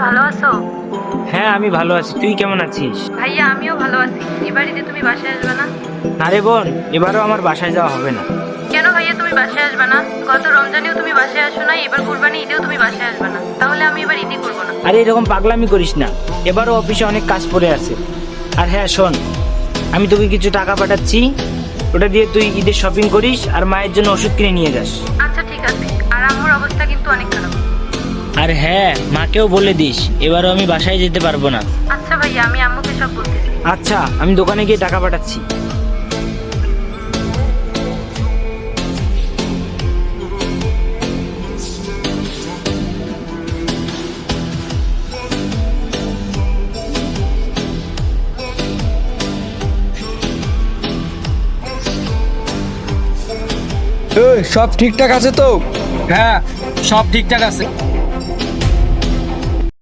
ভালো আছো? হ্যাঁ, আমি ভালো আছি। তুই কেমন আছিস? ভাইয়া আমিও ভালো আছি। এবার ঈদে তুমি বাসায় আসবে না? না রে বোন, এবারও আমার বাসায় যাওয়া হবে না। কেন ভাইয়া তুমি বাসায় আসবে না? গত রমজানেও তুমি বাসায় আসো না, এবার কুরবানি ঈদেও তুমি বাসায় আসবে না, তাহলে আমি এবার ঈদই করবো না। আরে এরকম পাগলামি করিস না, এবারও অফিসে অনেক কাজ পড়ে আছে। আর হ্যাঁ শোন, আমি তোকে কিছু টাকা পাঠাচ্ছি, ওটা দিয়ে তুই ঈদের শপিং করিস আর মায়ের জন্য ওষুধ কিনে নিয়ে যাস। আচ্ছা ঠিক আছে। আর আম্মুর অবস্থা কিন্তু অনেক খারাপ। আর হ্যাঁ, মাকেও বলে দিস এবারও আমি বাসায় যেতে পারবো না। আচ্ছা ভাইয়া, আমি আম্মুকে সব বলতেছি। আচ্ছা, আমি দোকানে গিয়ে টাকা পাঠাচ্ছি। সব ঠিকঠাক আছে তো? হ্যাঁ, সব ঠিকঠাক আছে।